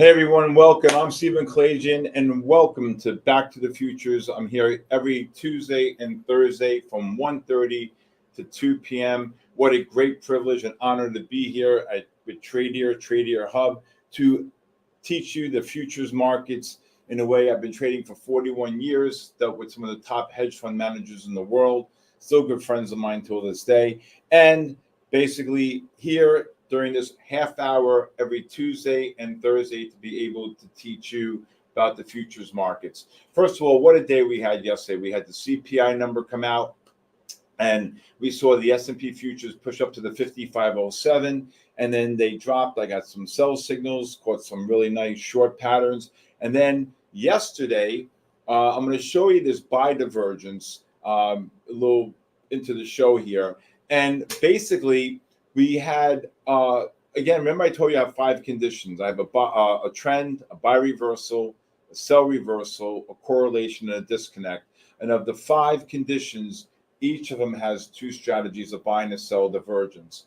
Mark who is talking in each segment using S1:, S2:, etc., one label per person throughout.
S1: Hey everyone, welcome. I'm Stephen Kalayjian, and welcome to Back to the Futures. I'm here every Tuesday and Thursday from 1:30 to 2 p.m. What a great privilege and honor to be here with Tradier Hub to teach you the futures markets in a way. I've been trading for 41 years, dealt with some of the top hedge fund managers in the world, still good friends of mine till this day, and basically here during this half hour every Tuesday and Thursday to be able to teach you about the futures markets. First of all, what a day we had yesterday. We had the CPI number come out, and we saw the S&P futures push up to the 5507, and then they dropped. I got some sell signals, caught some really nice short patterns. And then yesterday, I'm going to show you this buy divergence a little into the show here. And basically, we had, again, remember I told you I have 5 conditions. I have a trend, a buy reversal, a sell reversal, a correlation, and a disconnect. And of the 5 conditions, each of them has 2 strategies, a buy and a sell divergence.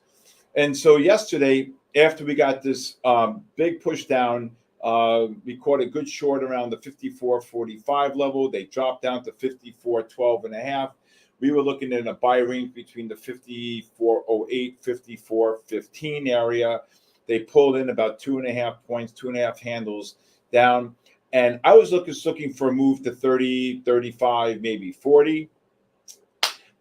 S1: And so yesterday, after we got this big push down, we caught a good short around the 54.45 level. They dropped down to 54.12.5. We were looking at a buy range between the 54.08, 54.15 area. They pulled in about 2.5 points, 2.5 handles down. And I was looking for a move to 30, 35, maybe 40.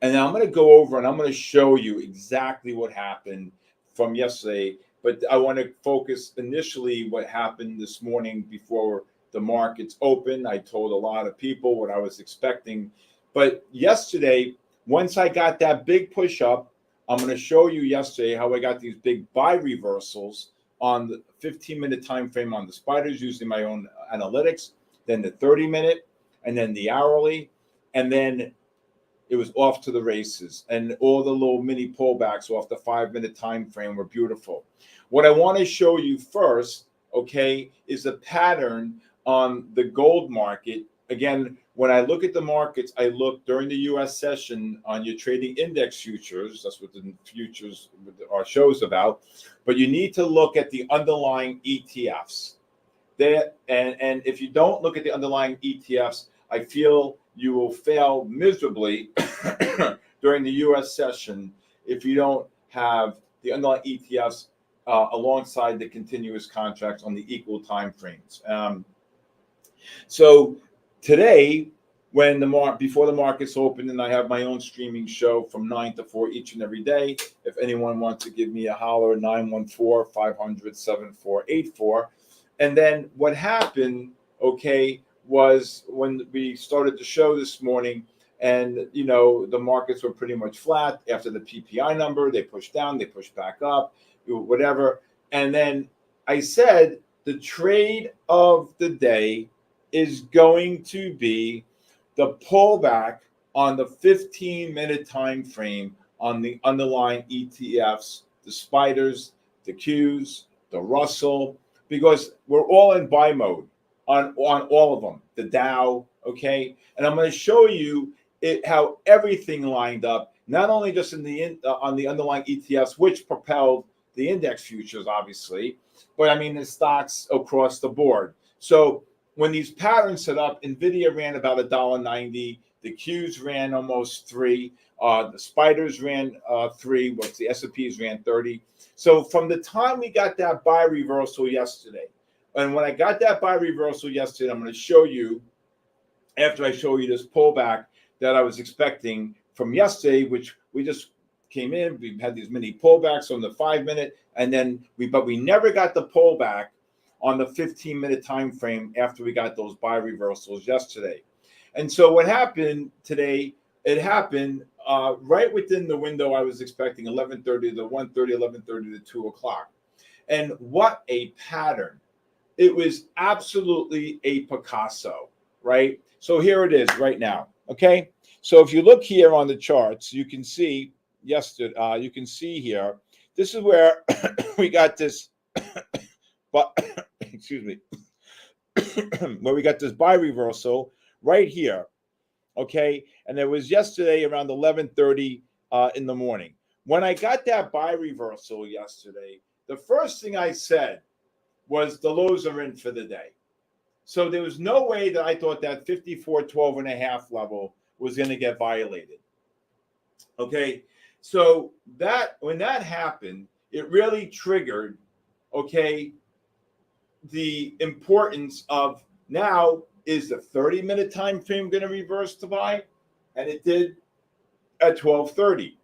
S1: And now I'm going to go over and I'm going to show you exactly what happened from yesterday. But I want to focus initially what happened this morning before the markets open. I told a lot of people what I was expecting. But yesterday, once I got that big push up, I'm going to show you yesterday how I got these big buy reversals on the 15-minute time frame on the spiders using my own analytics, then the 30-minute, and then the hourly, and then it was off to the races. And all the little mini pullbacks off the 5-minute time frame were beautiful. What I want to show you first, okay, is a pattern on the gold market. Again, when I look at the markets, I look during the U.S. session on your trading index futures. That's what the futures our show's about. But you need to look at the underlying ETFs. And if you don't look at the underlying ETFs, I feel you will fail miserably during the U.S. session if you don't have the underlying ETFs alongside the continuous contracts on the equal time frames. So today, when before the markets open, and I have my own streaming show from 9 to 4 each and every day. If anyone wants to give me a holler, 914-500-7484. And then what happened, okay, was when we started the show this morning, and the markets were pretty much flat after the PPI number. They pushed down, they pushed back up, whatever. And then I said the trade of the day is going to be the pullback on the 15-minute time frame on the underlying ETFs, the spiders, the Qs, the Russell, because we're all in buy mode on all of them, the Dow, okay? And I'm going to show you how everything lined up, not only just on the underlying ETFs, which propelled the index futures, obviously, but I mean the stocks across the board. So when these patterns set up, NVIDIA ran about $1.90. The Qs ran almost 3. The spiders ran 3. What's the S&Ps ran 30. So from the time we got that buy reversal yesterday, and when I got that buy reversal yesterday, I'm going to show you, after I show you this pullback that I was expecting from yesterday, which we just came in. We had these mini pullbacks on the 5-minute, and then we never got the pullback on the 15-minute time frame after we got those buy reversals yesterday. And so what happened today, it happened right within the window I was expecting, 11:30 to 1:30, 11:30 to 2 o'clock. And what a pattern. It was absolutely a Picasso, right? So here it is right now, okay? So if you look here on the charts, you can see yesterday, you can see here, this is where we got this, but excuse me, where we got this buy reversal right here, okay? And it was yesterday around 11:30 in the morning. When I got that buy reversal yesterday, the first thing I said was the lows are in for the day. So there was no way that I thought that 54.12.5 level was going to get violated. Okay, so that when that happened, it really triggered, okay, the importance of now is the 30-minute time frame going to reverse to buy, and it did at 12:30.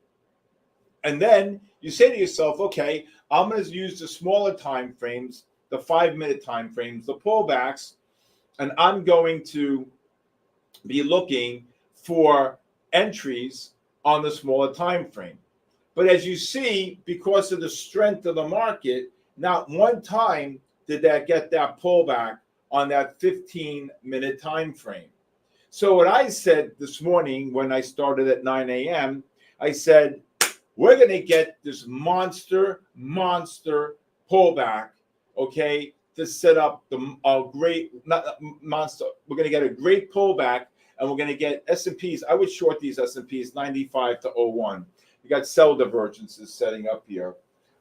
S1: And then you say to yourself, okay, I'm going to use the smaller time frames, the 5-minute time frames, the pullbacks, and I'm going to be looking for entries on the smaller time frame. But as you see, because of the strength of the market, not one time did that get that pullback on that 15-minute time frame. So what I said this morning when I started at 9 a.m., I said, we're going to get this monster pullback, okay, to set up a great, not monster, we're going to get a great pullback, and we're going to get S&Ps. I would short these S&Ps 95 to 01. You got sell divergences setting up here.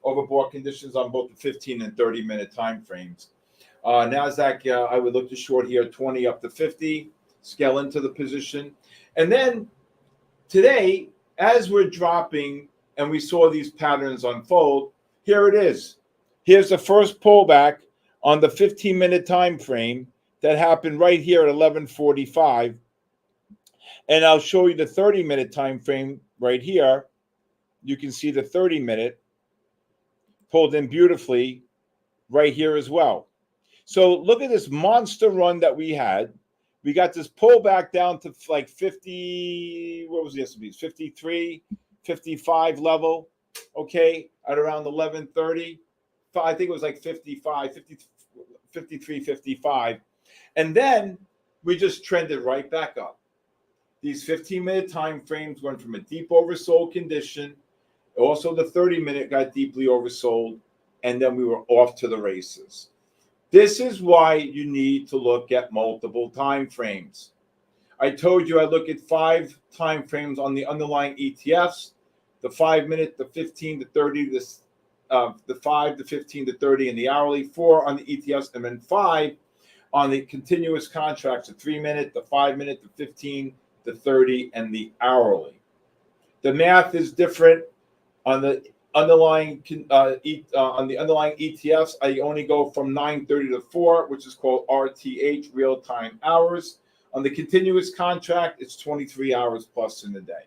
S1: Overbought conditions on both the 15 and 30-minute time frames. NASDAQ, I would look to short here 20 up to 50, scale into the position. And then today, as we're dropping and we saw these patterns unfold, here it is. Here's the first pullback on the 15-minute time frame that happened right here at 11:45. And I'll show you the 30-minute time frame right here. You can see the 30-minute pulled in beautifully right here as well. So look at this monster run that we had. We got this pullback down to like 50, what was the S&P? 53, 55 level, okay, at around 11:30. I think it was like 55, 50, 53, 55. And then we just trended right back up. These 15-minute time frames went from a deep oversold condition. Also, the 30-minute got deeply oversold, and then we were off to the races. This is why you need to look at multiple time frames. I told you I look at 5 time frames on the underlying ETFs, the 5-minute, the 15 to 30, the 5 to 15 to 30, and the hourly, 4 on the ETFs, and then 5 on the continuous contracts, the 3-minute, the 5-minute, the 15 to 30, and the hourly. The math is different on the underlying ETFs. I only go from 9:30 to 4, which is called RTH, real time hours. On the continuous contract, it's 23 hours plus in a day.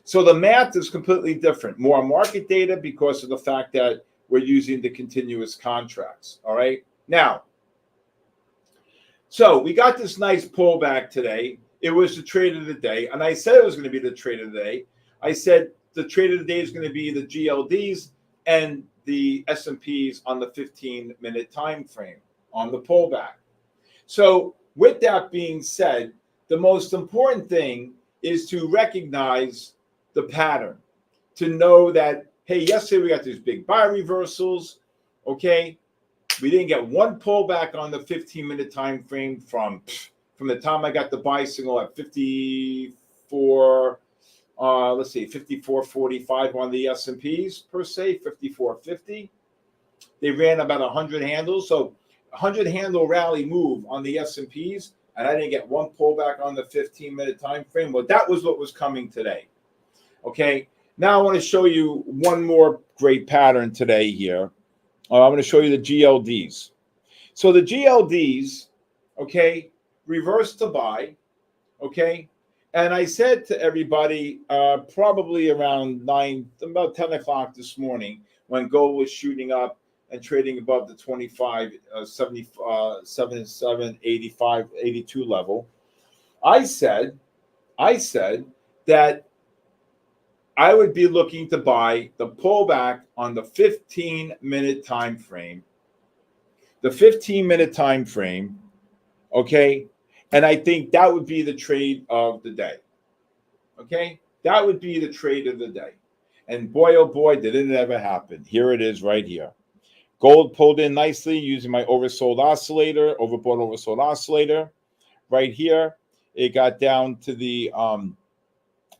S1: So the math is completely different. More market data because of the fact that we're using the continuous contracts. All right. Now, so we got this nice pullback today. It was the trade of the day. And I said it was going to be the trade of the day. I said the trade of the day is going to be the GLDs and the S&Ps on the 15-minute time frame on the pullback. So with that being said, the most important thing is to recognize the pattern, to know that, hey, yesterday we got these big buy reversals, okay? We didn't get one pullback on the 15-minute time frame from the time I got the buy signal at 54, 54.45 on the S&Ps per se, 54.50. They ran about 100 handles, so 100 handle rally move on the S&Ps, and I didn't get one pullback on the 15-minute time frame. Well, that was what was coming today. Okay, now I want to show you one more great pattern today here. I'm going to show you the GLDs. So the GLDs, okay, reverse to buy, okay. And I said to everybody probably around about 10 o'clock this morning when gold was shooting up and trading above the 25, 77, 85, 82 level. I said that I would be looking to buy the pullback on the 15-minute time frame. The 15-minute time frame, okay? And I think that would be the trade of the day. Okay? That would be the trade of the day. And boy, oh boy, did it ever happen. Here it is right here. Gold pulled in nicely using my overbought oversold oscillator. Right here, it got down to the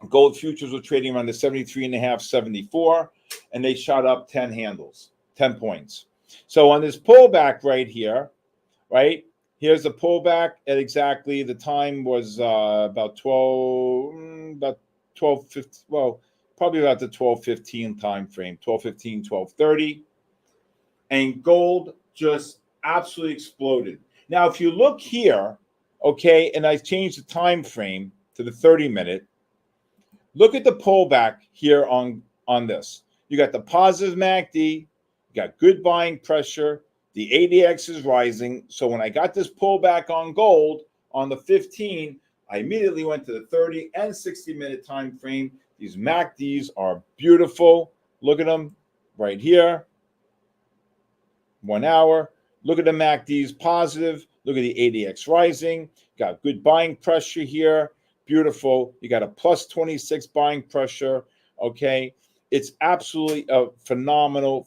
S1: gold futures were trading around the 73.5, 74, and they shot up 10 handles, 10 points. So on this pullback right here, right, here's the pullback at exactly the time was about 12:50. Well, probably about the 12:15 time frame, 12:15, 12:30, and gold just absolutely exploded. Now, if you look here, okay, and I changed the time frame to the 30-minute, look at the pullback here on this. You got the positive MACD, you got good buying pressure, the ADX is rising. So when I got this pullback on gold on the 15, I immediately went to the 30 and 60-minute time frame. These MACDs are beautiful. Look at them right here. 1 hour. Look at the MACDs positive. Look at the ADX rising. Got good buying pressure here. Beautiful. You got a plus 26 buying pressure. Okay. It's absolutely a phenomenal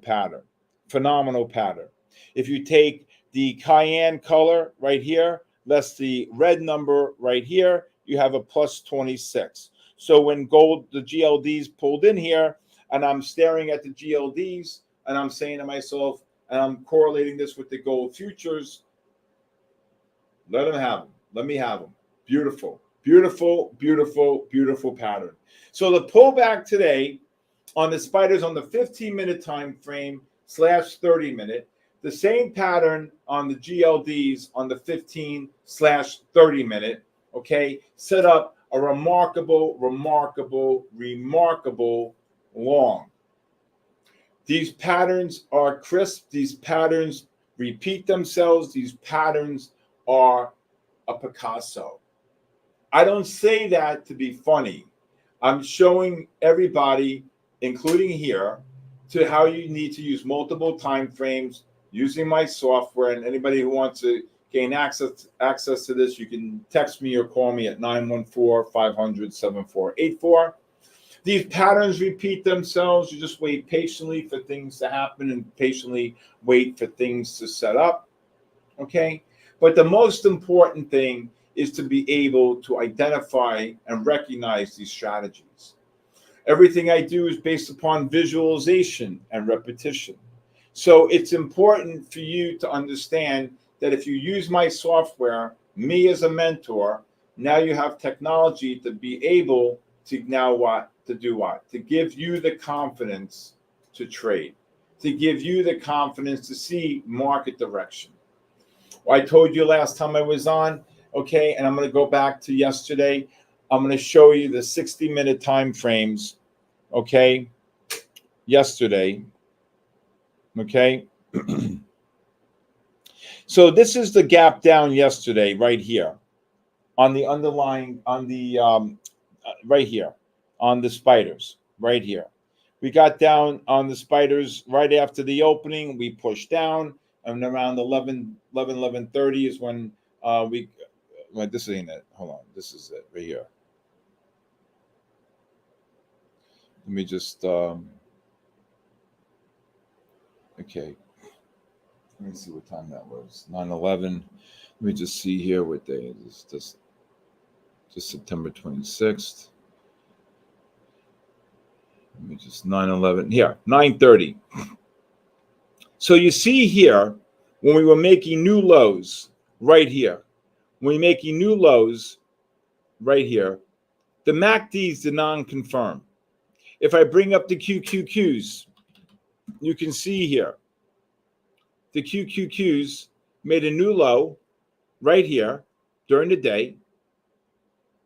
S1: pattern. Phenomenal pattern. If you take the cayenne color right here, less the red number right here, you have a plus 26. So when gold, the GLDs pulled in here, and I'm staring at the GLDs, and I'm saying to myself, and I'm correlating this with the gold futures, let them have them. Let me have them. Beautiful, beautiful, beautiful, beautiful pattern. So the pullback today on the spiders on the 15-minute time frame / 30-minute, the same pattern on the GLDs on the 15 / 30-minute, okay, set up a remarkable long. These patterns are crisp. These patterns repeat themselves. These patterns are a Picasso. I don't say that to be funny. I'm showing everybody, including here, to how you need to use multiple time frames using my software. And anybody who wants to gain access to this, you can text me or call me at 914-500-7484. These patterns repeat themselves. You just wait patiently for things to happen and patiently wait for things to set up. Okay? But the most important thing is to be able to identify and recognize these strategies. Everything I do is based upon visualization and repetition. So it's important for you to understand that if you use my software, me as a mentor, now you have technology to be able to now what? To do what? To give you the confidence to trade, to give you the confidence to see market direction. Well, I told you last time I was on, okay, and I'm going to go back to yesterday. I'm going to show you the 60-minute time frames, okay, yesterday, okay. So this is the gap down yesterday right here on the underlying, on the right here on the spiders right here. We got down on the spiders right after the opening. We pushed down, and around 11:30 is when we. Well, this ain't it. Hold on, this is it right here. Let me just. Okay. Let me see what time that was. 9/11. Let me just see here what day it is. Just September 26th. Let me just 9/11. Here, 9:30. So you see here, when we were making new lows right here, when we're making new lows right here, the MACDs did not confirm. If I bring up the QQQs, you can see here, the QQQs made a new low right here during the day,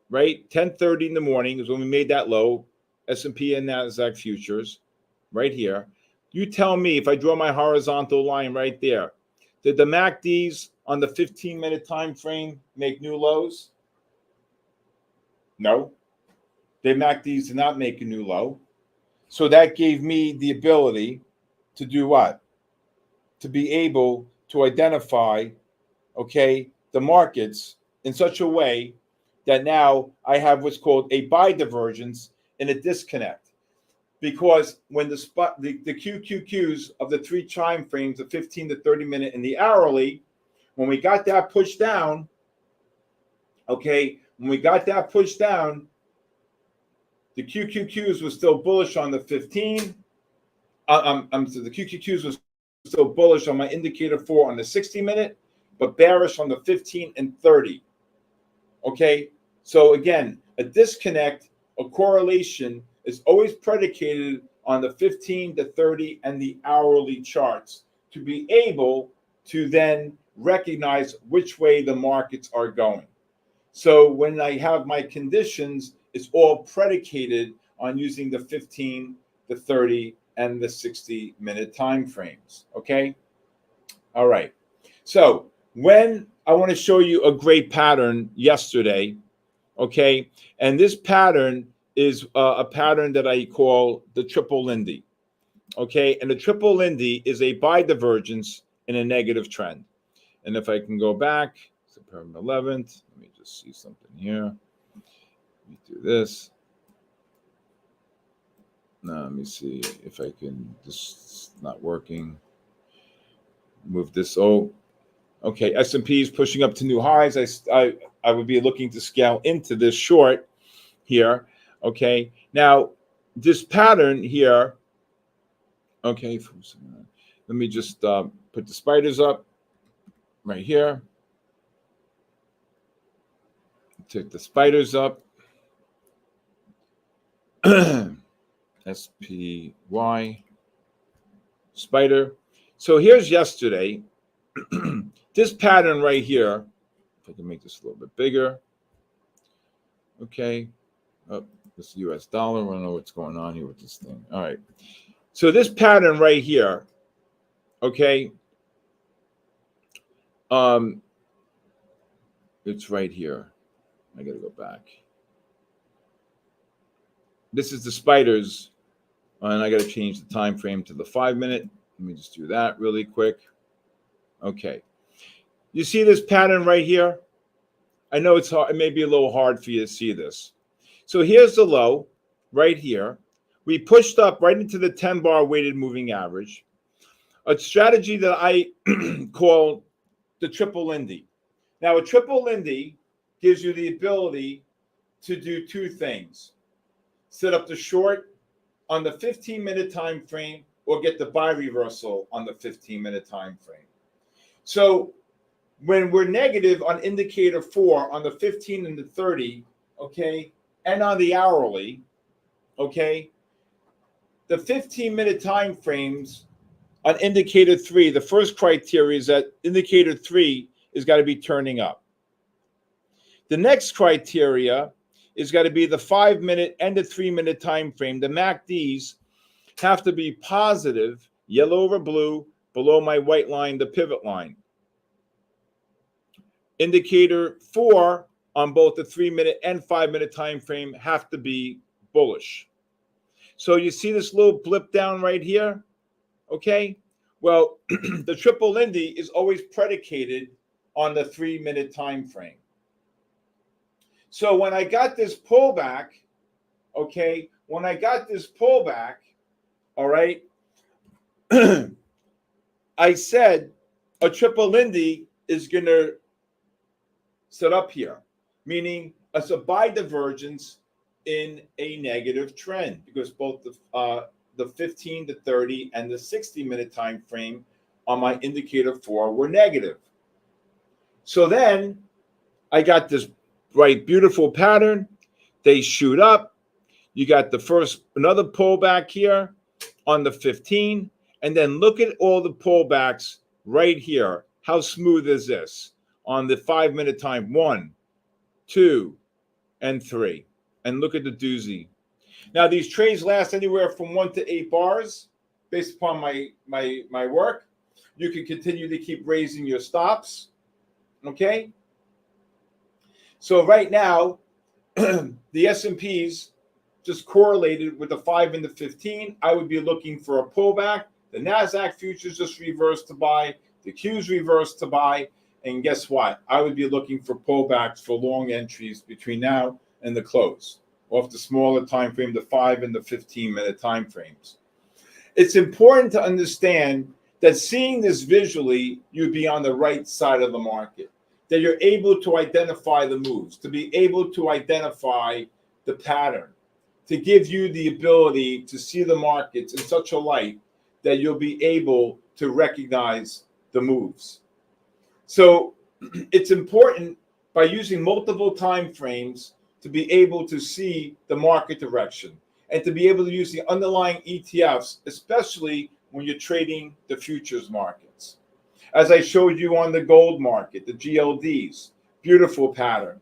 S1: right? 10:30 in the morning is when we made that low, S&P and NASDAQ futures, right here. You tell me, if I draw my horizontal line right there, did the MACDs on the 15-minute time frame make new lows? No. The MACDs did not make a new low. So that gave me the ability to do what? To be able to identify, okay, the markets in such a way that now I have what's called a buy divergence and a disconnect. Because when the QQQs of the three time frames, the 15 to 30 minute and the hourly, when we got that pushed down, okay, when we got that pushed down, the QQQs was still bullish on the 15. The QQQs was still bullish on my indicator 4 on the 60-minute, but bearish on the 15 and 30. Okay, so again, a disconnect, a correlation is always predicated on the 15, the 30, and the hourly charts to be able to then recognize which way the markets are going. So when I have my conditions, it's all predicated on using the 15, the 30, and the 60-minute time frames. Okay, all right. So when I want to show you a great pattern yesterday, okay, and this pattern is a pattern that I call the triple Lindy, okay, and the triple Lindy is a buy divergence in a negative trend. And if I can go back, September 11th, let me just see something here. Let me do this. Now, let me see if I can, this is not working. Move this. Oh, okay, S&P is pushing up to new highs. I would be looking to scale into this short here. Okay, now this pattern here. Okay, let me just put the spiders up right here. Take the spiders up. SPY spider. So here's yesterday. This pattern right here. If I can make this a little bit bigger. Okay. Oh, this US dollar. I don't know what's going on here with this thing. All right. So this pattern right here. Okay. It's right here. I got to go back. This is the spiders, and I got to change the time frame to the 5-minute. Let me just do that really quick. Okay. You see this pattern right here? I know it's hard. It may be a little hard for you to see this. So here's the low right here. We pushed up right into the 10-bar weighted moving average. A strategy that I call the triple Lindy. Now, a triple Lindy gives you the ability to do two things. Set up the short on the 15-minute time frame or get the buy reversal on the 15-minute time frame. So when we're negative on indicator 4 on the 15 and the 30, okay, and on the hourly, okay, the 15-minute time frames on indicator 3, the first criteria is that indicator 3 is got to be turning up. The next criteria is got to be the 5-minute and the 3-minute time frame. The MACDs have to be positive, yellow over blue, below my white line, the pivot line. Indicator 4 on both the 3-minute and 5-minute time frame have to be bullish. So you see this little blip down right here? Okay. Well, the triple Lindy is always predicated on the 3-minute time frame. So when I got this pullback, okay, when I got this pullback, all right, I said a triple Lindy is going to set up here, meaning it's a buy divergence in a negative trend because both the 15, the 30, and the 60-minute time frame on my indicator 4 were negative. So then I got this beautiful pattern. They shoot up. You got the first, another pullback here on the 15. And then look at all the pullbacks right here. How smooth is this? On the 5-minute time, 1, 2, and 3. And look at the doozy. Now, these trades last anywhere from 1 to 8 bars based upon my work. You can continue to keep raising your stops. Okay? So right now, the S&Ps just correlated with the 5 and the 15. I would be looking for a pullback. The NASDAQ futures just reversed to buy. The Qs reversed to buy. And guess what? I would be looking for pullbacks for long entries between now and the close, off the smaller time frame, the 5 and the 15-minute time frames. It's important to understand that seeing this visually, you'd be on the right side of the market, that you're able to identify the moves, to be able to identify the pattern, to give you the ability to see the markets in such a light that you'll be able to recognize the moves. So it's important by using multiple time frames to be able to see the market direction and to be able to use the underlying ETFs, especially when you're trading the futures markets. As I showed you on the gold market, the GLDs, beautiful pattern.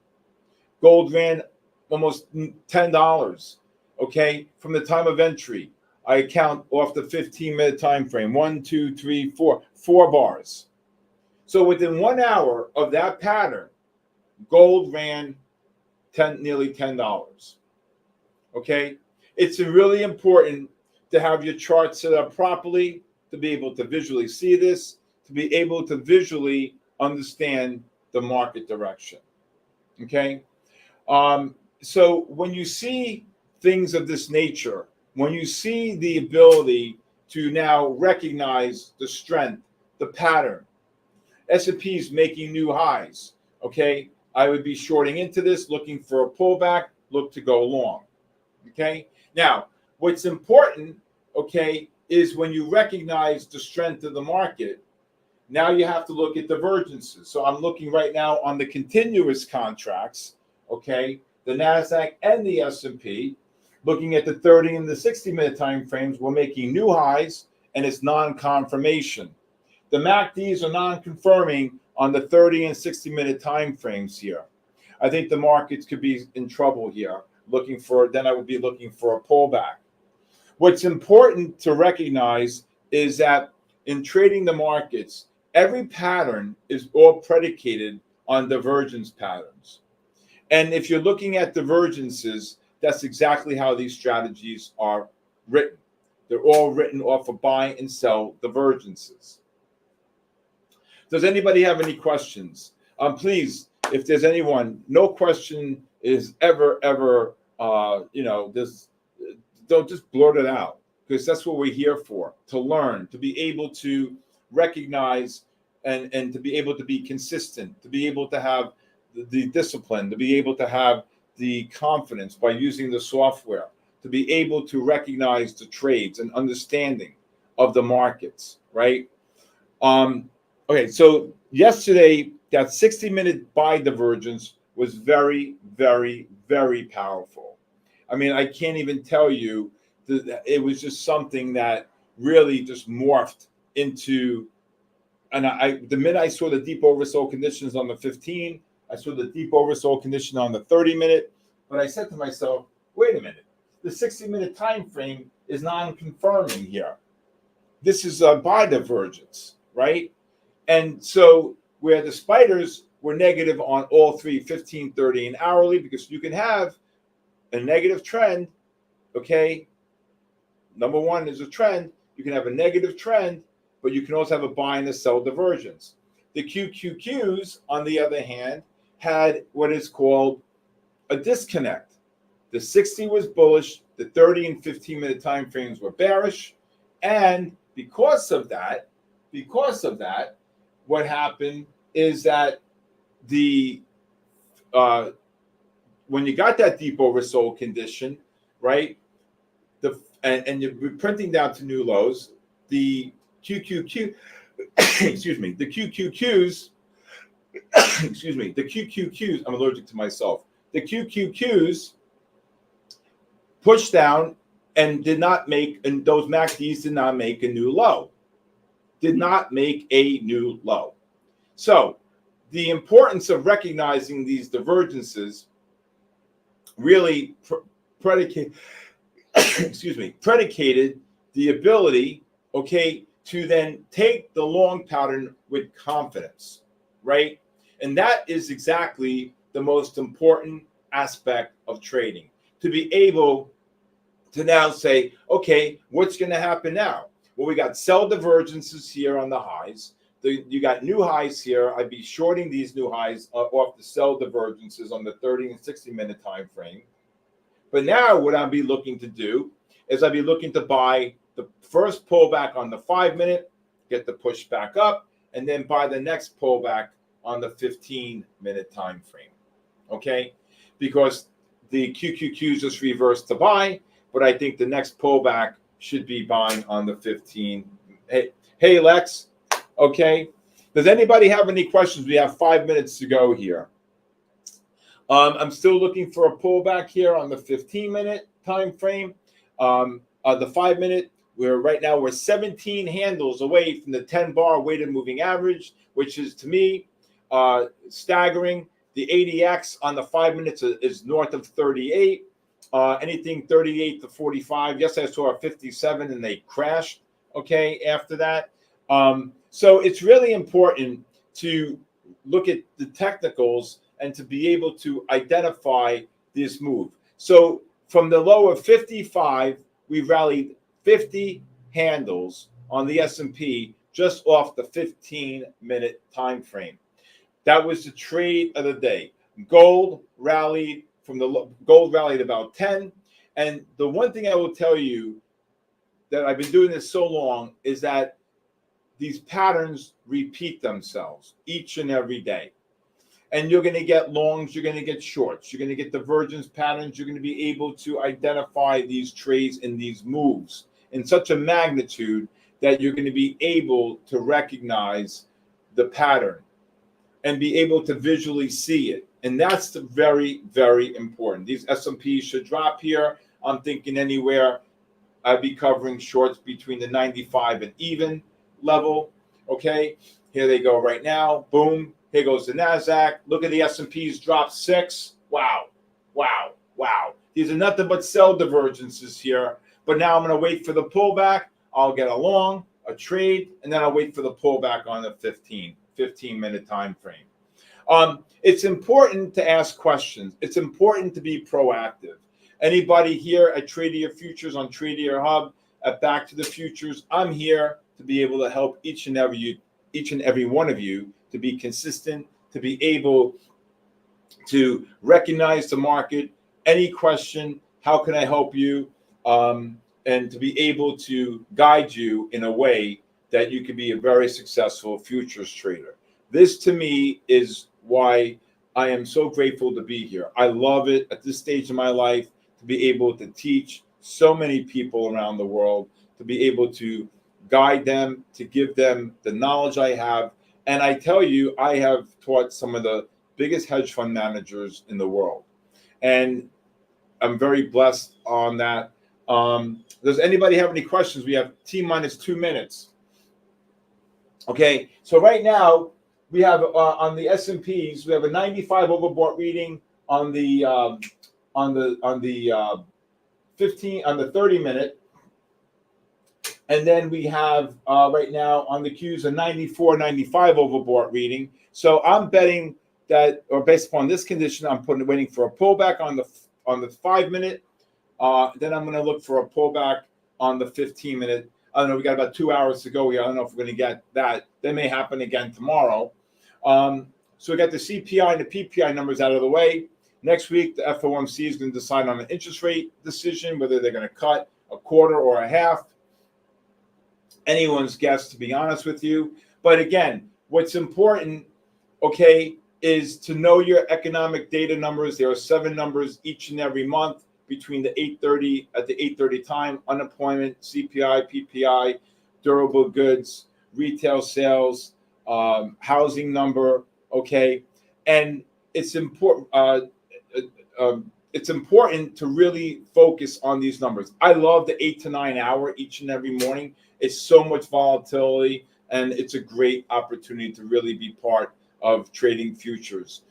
S1: Gold ran almost $10, okay, from the time of entry. I count off the 15-minute time frame. 1, 2, 3, 4, 4 bars. So within 1 hour of that pattern, gold ran nearly $10. Okay? It's really important to have your chart set up properly, to be able to visually see this, to be able to visually understand the market direction. Okay? So when you see things of this nature, when you see the ability to now recognize the strength, the pattern, S&P is making new highs, okay? I would be shorting into this, looking for a pullback, look to go long, okay? Now, what's important, okay, is when you recognize the strength of the market, now you have to look at divergences. So I'm looking right now on the continuous contracts, okay, the NASDAQ and the S&P, looking at the 30 and the 60-minute time frames, we're making new highs, and it's non-confirmation. The MACDs are non-confirming on the 30 and 60-minute time frames here. I think the markets could be in trouble here. Then I would be looking for a pullback. What's important to recognize is that in trading the markets, every pattern is all predicated on divergence patterns. And if you're looking at divergences, that's exactly how these strategies are written. They're all written off of buy and sell divergences. Does anybody have any questions? Please, if there's anyone, no question is ever, don't just blurt it out, because that's what we're here for, to learn, to be able to recognize and to be able to be consistent, to be able to have the discipline, to be able to have the confidence by using the software, to be able to recognize the trades and understanding of the markets, right? Okay, so yesterday, that 60-minute buy divergence was very, very, very powerful. I mean, I can't even tell you that it was just something that really just morphed into, and the minute I saw the deep oversold conditions on the 15, I saw the deep oversold condition on the 30-minute, but I said to myself, wait a minute, the 60-minute time frame is non-confirming here. This is a buy divergence, right? And so where the spiders were negative on all three, 15, 30, and hourly, because you can have a negative trend, okay? Number one is a trend. You can have a negative trend, but you can also have a buy and a sell divergence. The QQQs, on the other hand, had what is called a disconnect. The 60 was bullish, the 30 and 15-minute time frames were bearish, and because of that, what happened is that when you got that deep oversold condition, right? And you're printing down to new lows, the QQQ, excuse me, the QQQs, excuse me, the QQQs, I'm allergic to myself. The QQQs pushed down and did not make, and those MACDs did not make a new low. Did not make a new low. So the importance of recognizing these divergences really predicated the ability, okay, to then take the long pattern with confidence, right? And that is exactly the most important aspect of trading, to be able to now say, okay, what's going to happen now? Well, we got sell divergences here on the highs. You got new highs here. I'd be shorting these new highs off the sell divergences on the 30 and 60-minute time frame. But now what I'll be looking to do is I'll be looking to buy the first pullback on the 5-minute, get the push back up, and then buy the next pullback on the 15-minute time frame. Okay? Because the QQQs just reversed to buy, but I think the next pullback should be buying on the 15. Hey, Hey, Lex. Okay. Does anybody have any questions? We have 5 minutes to go here. I'm still looking for a pullback here on the 15-minute time frame. The 5-minute, we're 17 handles away from the 10-bar weighted moving average, which is, to me, staggering. The ADX on the 5 minutes is north of 38. Anything 38 to 45. Yes, I saw a 57 and they crashed. Okay, after that. So it's really important to look at the technicals and to be able to identify this move. So from the low of 55, we rallied 50 handles on the S&P just off the 15-minute time frame. That was the trade of the day. Gold rallied about 10. And the one thing I will tell you that I've been doing this so long is that these patterns repeat themselves each and every day. And you're going to get longs, you're going to get shorts, you're going to get divergence patterns, you're going to be able to identify these trades and these moves in such a magnitude that you're going to be able to recognize the pattern and be able to visually see it. And that's very, very important. These S&Ps should drop here. I'm thinking anywhere I'd be covering shorts between the 95 and even level. Okay, here they go right now. Boom. Here goes the NASDAQ. Look at the S&Ps drop 6. Wow, wow, wow. These are nothing but sell divergences here. But now I'm going to wait for the pullback. I'll get a long, a trade, and then I'll wait for the pullback on the 15-minute time frame. It's important to ask questions. It's important to be proactive. Anybody here at Tradier Futures on Tradier Hub at Back to the Futures, I'm here to be able to help each and every one of you to be consistent, to be able to recognize the market. Any question, how can I help you? And to be able to guide you in a way that you can be a very successful futures trader. This, to me, is why I am so grateful to be here. I love it at this stage of my life to be able to teach so many people around the world, to be able to guide them, to give them the knowledge I have. And I tell you, I have taught some of the biggest hedge fund managers in the world. And I'm very blessed on that. Does anybody have any questions? We have T-minus 2 minutes. Okay, so right now we have on the S&Ps, we have a 95 overbought reading on the 30 minute. And then we have right now on the Qs a 94, 95 overbought reading. So I'm betting that, or based upon this condition, I'm waiting for a pullback on the 5 minute. Then I'm going to look for a pullback on the 15 minute. I don't know. We got about 2 hours to go here. I don't know if we're going to get that. That may happen again tomorrow. So we got the CPI and the PPI numbers out of the way. Next week, the FOMC is going to decide on an interest rate decision, whether they're going to cut a quarter or a half. Anyone's guess, to be honest with you. But again, what's important, okay, is to know your economic data numbers. There are 7 numbers each and every month between the 8:30 time: unemployment, CPI, PPI, durable goods, retail sales, housing number. Okay, and it's important. It's important to really focus on these numbers. I love the 8 to 9 hour each and every morning. It's so much volatility, and it's a great opportunity to really be part of trading futures,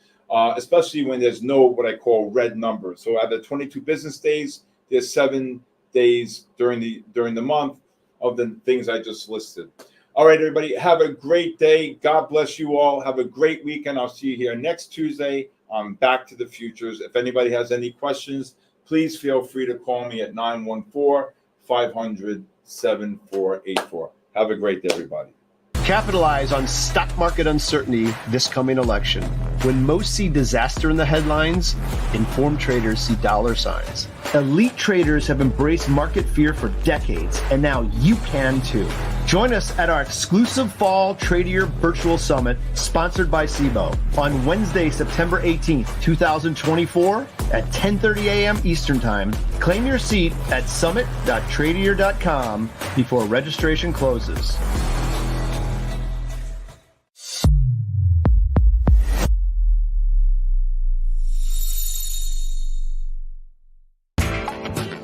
S1: especially when there's no what I call red numbers. So out of the 22 business days, there's 7 days during the month of the things I just listed. All right, everybody, have a great day. God bless you all. Have a great weekend. I'll see you here next Tuesday on Back to the Futures. If anybody has any questions, please feel free to call me at 914-500-7484. Have a great day, everybody.
S2: Capitalize on stock market uncertainty this coming election. When most see disaster in the headlines, informed traders see dollar signs. Elite traders have embraced market fear for decades, and now you can too. Join us at our exclusive Fall Tradier Virtual Summit, sponsored by SIBO, on Wednesday, September 18th, 2024 at 10:30 a.m. Eastern Time. Claim your seat at summit.tradier.com before registration closes.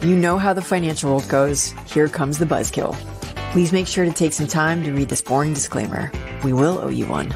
S3: You know how the financial world goes. Here comes the buzzkill. Please make sure to take some time to read this boring disclaimer. We will owe you one.